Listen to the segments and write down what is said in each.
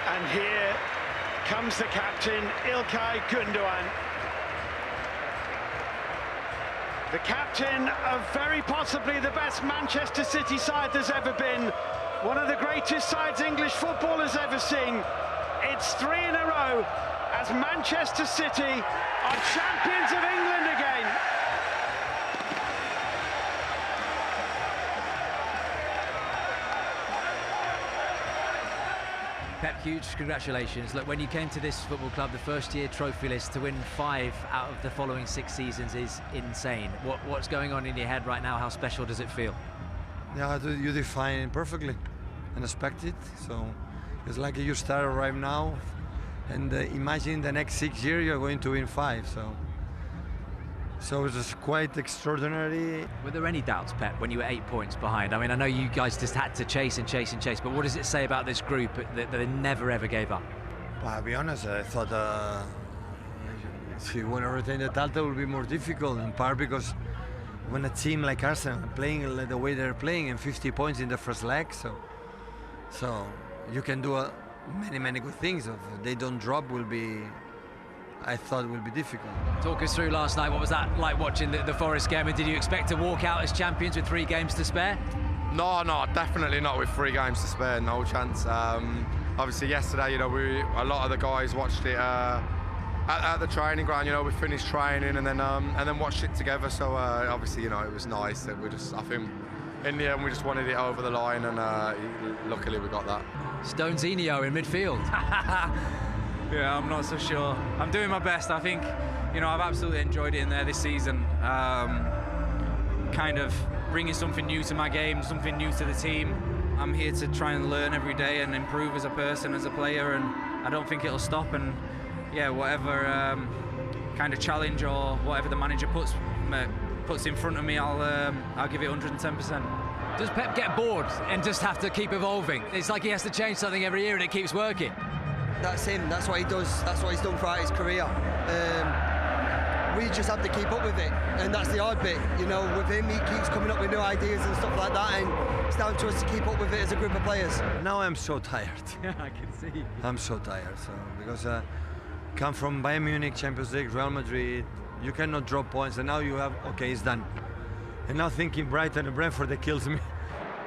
And here comes the captain, İlkay Gündoğan. The captain of very possibly the best Manchester City side there's ever been. One of the greatest sides English football has ever seen. It's 3 in a row as Manchester City are champions of England again. Pep, huge congratulations. Look, when you came to this football club, the first year trophy list, to win 5 out of the following 6 seasons is insane. What's going on in your head right now? How special does it feel? Yeah, you define it perfectly, unexpected. So it's like you start right now, and imagine the next 6 years you're going to win 5. So it's just quite extraordinary. Were there any doubts, Pep, when you were 8 points behind? I mean, I know you guys just had to chase and chase and chase, but what does it say about this group that they never ever gave up? Well, I'll be honest, I thought if you want to retain the title, it will be more difficult, in part because when a team like Arsenal playing the way they're playing and 50 points in the first leg, so you can do many good things. If they don't drop, I thought it will be difficult. Talk us through last night. What was that like watching the Forest game? And did you expect to walk out as champions with 3 games to spare? No, definitely not with 3 games to spare. No chance. Obviously, yesterday, a lot of the guys watched it at the training ground. We finished training and then watched it together. So obviously, it was nice. I think in the end we just wanted it over the line, and luckily we got that. Stonesinho in midfield. Yeah, I'm not so sure. I'm doing my best. I think, I've absolutely enjoyed it in there this season. Kind of bringing something new to my game, something new to the team. I'm here to try and learn every day and improve as a person, as a player, and I don't think it'll stop. And yeah, whatever kind of challenge or whatever the manager puts in front of me, I'll give it 110%. Does Pep get bored and just have to keep evolving? It's like he has to change something every year and it keeps working. That's him, that's what he does, that's what he's done throughout his career. We just have to keep up with it, and that's the hard bit. With him, he keeps coming up with new ideas and stuff like that, and it's down to us to keep up with it as a group of players. Now I'm so tired. Yeah, I can see. I'm so tired, because come from Bayern Munich, Champions League, Real Madrid, you cannot drop points, and now you have, okay, it's done. And now thinking Brighton and Brentford, that kills me.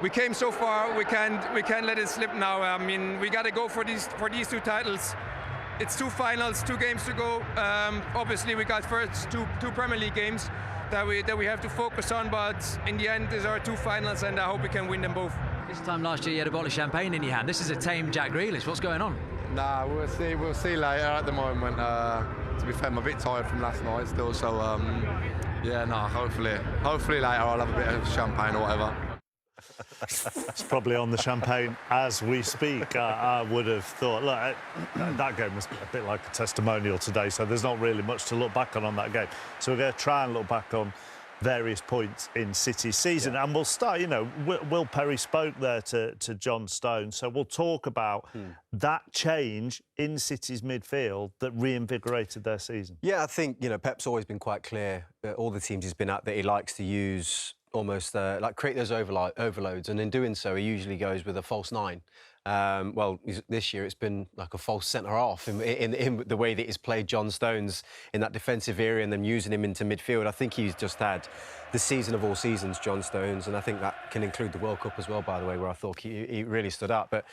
We came so far, we can't let it slip now. I mean, we got to go for these 2 titles. It's 2 finals, 2 games to go. Obviously, we got first two Premier League games that we have to focus on, but in the end, these are 2 finals, and I hope we can win them both. This time last year, you had a bottle of champagne in your hand. This is a tame Jack Grealish. What's going on? Nah, we'll see later. At the moment, to be fair, I'm a bit tired from last night still, so yeah, no, hopefully later I'll have a bit of champagne or whatever. It's probably on the champagne as we speak. I would have thought, look, that game was a bit like a testimonial today, so there's not really much to look back on that game. So we're going to try and look back on various points in City's season. Yeah. And we'll start, Will Perry spoke there to John Stones, so we'll talk about that change in City's midfield that reinvigorated their season. Yeah, I think, Pep's always been quite clear, all the teams he's been at, that he likes to use almost like create those overloads, and in doing so, he usually goes with a false 9. Well, this year it's been like a false centre-half in the way that he's played John Stones in that defensive area and then using him into midfield. I think he's just had the season of all seasons, John Stones, and I think that can include the World Cup as well, by the way, where I thought he really stood up. But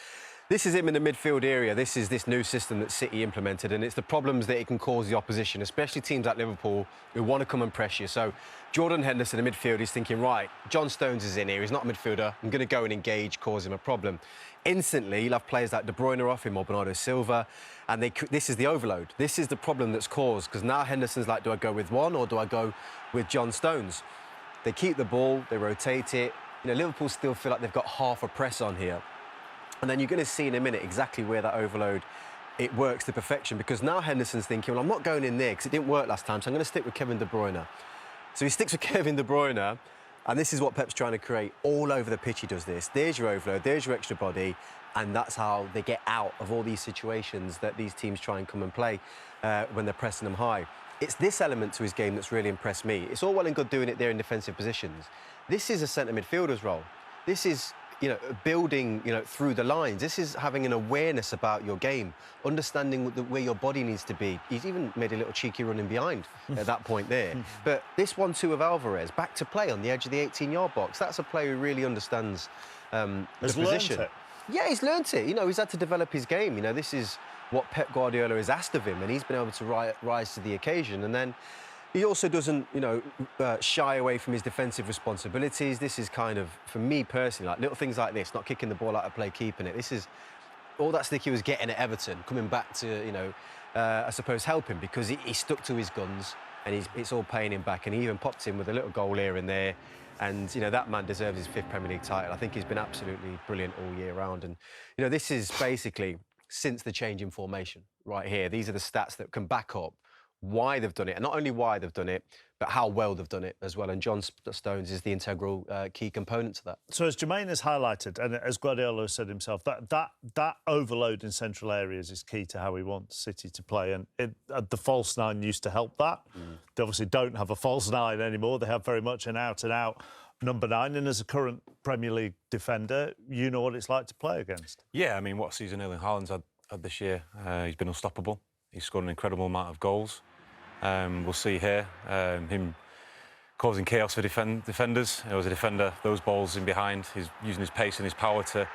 this is him in the midfield area. This is this new system that City implemented, and it's the problems that it can cause the opposition, especially teams like Liverpool who want to come and press you. So Jordan Henderson in midfield, he's thinking, right, John Stones is in here, he's not a midfielder, I'm going to go and engage, cause him a problem. Instantly, you'll have players like De Bruyne off him or Bernardo Silva, and this is the overload. This is the problem that's caused, because now Henderson's like, do I go with one or do I go with John Stones? They keep the ball, they rotate it. Liverpool still feel like they've got half a press on here. And then you're going to see in a minute exactly where that overload, it works to perfection, because now Henderson's thinking, well, I'm not going in there because it didn't work last time, so I'm going to stick with Kevin De Bruyne. So he sticks with Kevin De Bruyne, and this is what Pep's trying to create. All over the pitch he does this. There's your overload, there's your extra body, and that's how they get out of all these situations that these teams try and come and play when they're pressing them high. It's this element to his game that's really impressed me. It's all well and good doing it there in defensive positions. This is a centre midfielder's role. This is building, through the lines. This is having an awareness about your game, understanding where your body needs to be. He's even made a little cheeky running behind at that point there. But this 1-2 of Alvarez, back to play on the edge of the 18-yard box, that's a player who really understands the position. Yeah, he's learnt it. He's had to develop his game. This is what Pep Guardiola has asked of him, and he's been able to rise to the occasion. And then he also doesn't, shy away from his defensive responsibilities. This is kind of, for me personally, like little things like this, not kicking the ball out of play, keeping it. This is all that stick he was getting at Everton, coming back to, I suppose, help him, because he stuck to his guns, and it's all paying him back. And he even popped in with a little goal here and there. And, that man deserves his 5th Premier League title. I think he's been absolutely brilliant all year round. And, this is basically since the change in formation right here. These are the stats that can back up why they've done it, and not only why they've done it, but how well they've done it as well. And John Stones is the integral key component to that. So as Jermaine has highlighted, and as Guardiola has said himself, that overload in central areas is key to how he wants City to play. And the false nine used to help that. They obviously don't have a false nine anymore. They have very much an out-and-out number 9. And as a current Premier League defender, you know what it's like to play against. Yeah, I mean, what season Erling Haaland's had this year, he's been unstoppable. He's scored an incredible amount of goals. We'll see here him causing chaos for defenders. As a defender, those balls in behind, he's using his pace and his power to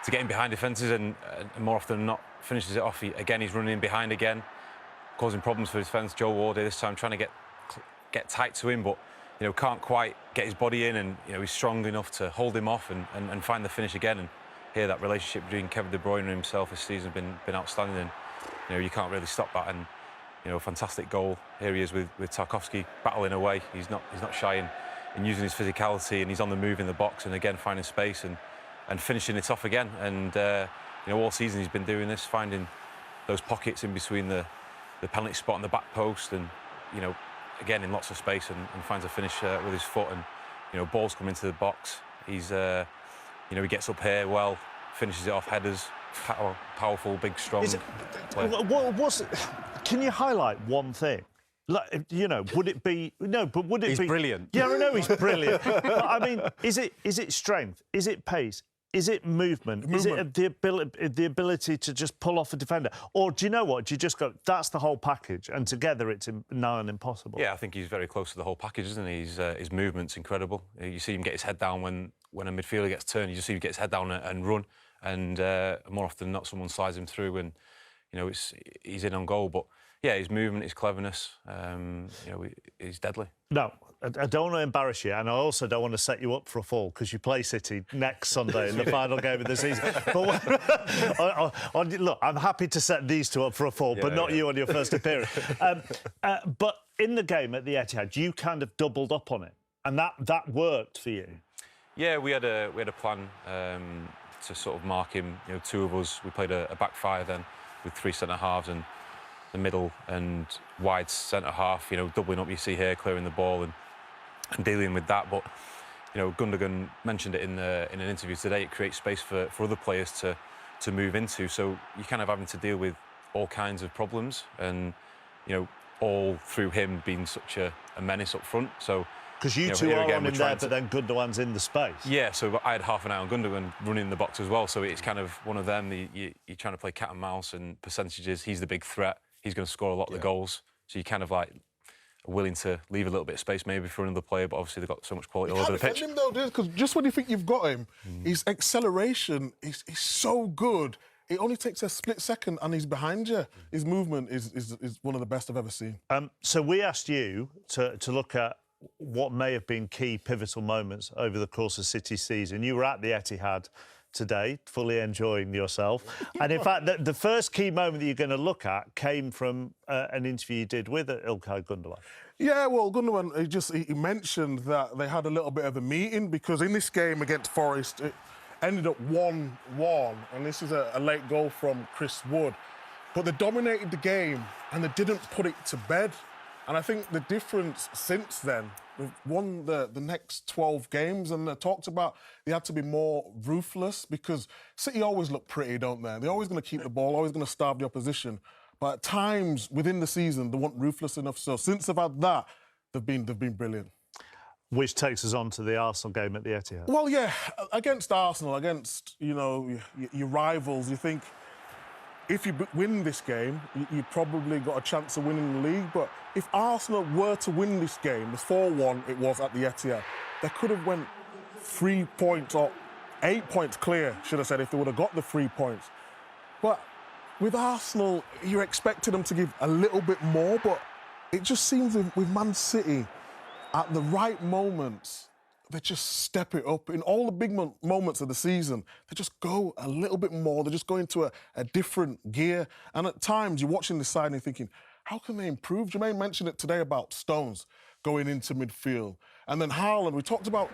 get in behind defences, and more often than not finishes it off. He's running in behind again, causing problems for his defence. Joe Ward this time trying to get tight to him, but can't quite get his body in, and he's strong enough to hold him off and find the finish again. And here, that relationship between Kevin De Bruyne and himself this season has been outstanding. And you can't really stop that. And fantastic goal. Here he is with Tarkowski battling away. He's not shy in using his physicality, and he's on the move in the box, and again finding space and finishing it off again. And all season he's been doing this, finding those pockets in between the penalty spot and the back post, and again in lots of space, and finds a finish with his foot. And balls come into the box. He's he gets up here well, finishes it off headers. Powerful, big, strong player. Can you highlight one thing? Like, would it be... No, but would it be... He's brilliant. Yeah, I know he's brilliant. But, I mean, is it strength? Is it pace? Is it movement? Is it the ability to just pull off a defender? Or do you know what? Do you just go, that's the whole package, and together it's nigh on impossible? Yeah, I think he's very close to the whole package, isn't he? His movement's incredible. You see him get his head down when a midfielder gets turned. You just see him get his head down and run. And more often than not, someone slides him through, and he's in on goal. But yeah, his movement, his cleverness, he's deadly. No, I don't want to embarrass you, and I also don't want to set you up for a fall, because you play City next Sunday in the final game of the season. But look, I'm happy to set these two up for a fall, but not you on your first appearance. But in the game at the Etihad, you kind of doubled up on it, and that worked for you. Yeah, we had a plan. To sort of mark him, 2 of us. We played a back 5 then with 3 centre halves, and the middle and wide centre half. Doubling up. You see here, clearing the ball and dealing with that. But Gundogan mentioned it in an interview today. It creates space for other players to move into. So you're kind of having to deal with all kinds of problems, and all through him being such a menace up front. So. Because you two are on him there, but then Gundogan's in the space. Yeah, so I had half an eye on Gundogan running in the box as well. So it's kind of one of them. You're trying to play cat and mouse, and percentages. He's the big threat. He's going to score a lot of the goals. So you're kind of like willing to leave a little bit of space maybe for another player, but obviously they've got so much quality all over the pitch. Him though, because just when you think you've got him, his acceleration is so good. It only takes a split second and he's behind you. His movement is one of the best I've ever seen. So we asked you to look at what may have been key pivotal moments over the course of City's season. You were at the Etihad today, fully enjoying yourself. And in fact, the first key moment that you're going to look at came from an interview you did with Ilkay Gundogan. Yeah, well, Gundogan, he mentioned that they had a little bit of a meeting, because in this game against Forest, it ended up 1-1, and this is a late goal from Chris Wood. But they dominated the game, and they didn't put it to bed. And I think the difference since then, we've won the next 12 games, and they talked about they had to be more ruthless, because City always look pretty, don't they? They're always going to keep the ball, always going to starve the opposition. But at times within the season, they weren't ruthless enough. So since they've had that, they've been brilliant. Which takes us on to the Arsenal game at the Etihad. Well, yeah, against Arsenal, against, you know, your rivals, you think if you win this game, you probably got a chance of winning the league. But if Arsenal were to win this game, the 4-1 it was at the Etihad, they could have went 3 points or 8 points clear, should have said, if they would have got the 3 points. But with Arsenal, you're expecting them to give a little bit more, but it just seems with Man City, at the right moments, they just step it up. In all the big moments of the season, they just go a little bit more. They just go into a different gear. And at times, you're watching this side and you're thinking, how can they improve? Jermaine mentioned it today about Stones going into midfield. And then Haaland, we talked about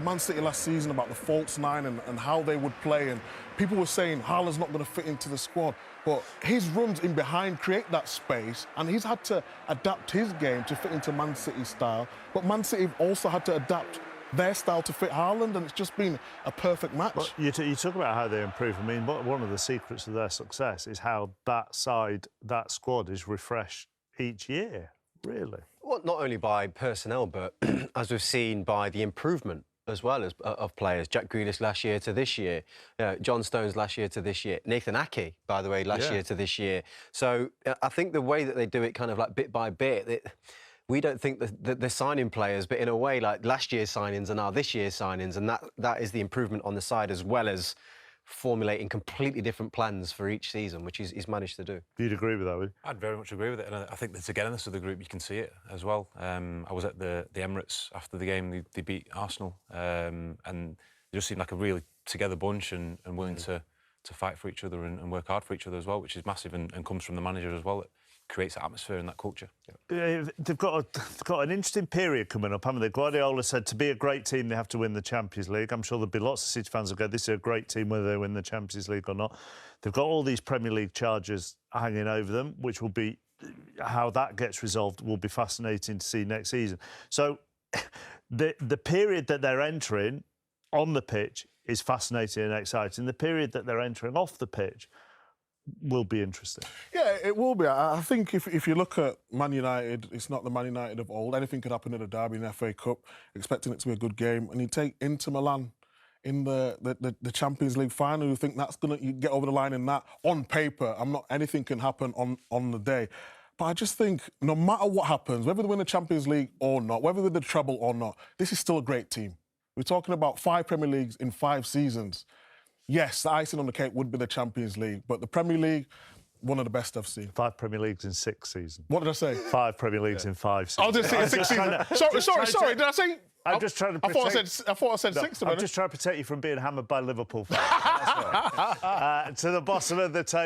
Man City last season, about the false nine and how they would play. And people were saying Haaland's not going to fit into the squad. But his runs in behind create that space, and he's had to adapt his game to fit into Man City's style. But Man City also had to adapt their style to fit Haaland, and it's just been a perfect match. Well, you talk about how they improve. I mean, one of the secrets of their success is how that squad is refreshed each year, really. Well, not only by personnel, but as we've seen by the improvement as well as of players. Jack Grealish last year to this year, John Stones last year to this year, Nathan Ake, by the way, last year to this year. So I think the way that they do it kind of like bit by bit, we don't think that they're signing players, but in a way like last year's signings are now this year's signings, and that is the improvement on the side, as well as formulating completely different plans for each season, which he's managed to do. You'd agree with that, would you? I'd very much agree with it, and I think the togetherness of the group, you can see it as well. I was at the Emirates after the game. They beat Arsenal, and they just seemed like a really together bunch and willing to fight for each other and work hard for each other as well, which is massive and comes from the manager as well. It creates that atmosphere and that culture. They've got an interesting period coming up, haven't they? Guardiola said to be a great team, they have to win the Champions League. I'm sure there'll be lots of City fans who go, this is a great team, whether they win the Champions League or not. They've got all these Premier League charges hanging over them, which will be, how that gets resolved will be fascinating to see next season. So the period that they're entering on the pitch is fascinating and exciting. The period that they're entering off the pitch will be interesting. Yeah, it will be. I think if you look at Man United, it's not the Man United of old. Anything could happen in a derby in the FA Cup, expecting it to be a good game. And you take Inter Milan in the Champions League final, you think that's going to get over the line in that. On paper, anything can happen on the day. But I just think no matter what happens, whether they win the Champions League or not, whether they win the treble or not, this is still a great team. We're talking about 5 Premier Leagues in 5 seasons. Yes, the icing on the cake would be the Champions League, but the Premier League, one of the best I've seen. 5 Premier Leagues in 6 seasons. What did I say? 5 Premier Leagues in 5 seasons. I was just saying 6 seasons. Sorry, did I say? I'm just trying to protect... I thought I said 6 a minute. I'm just trying to protect you from being hammered by Liverpool fans. To the bottom of the table.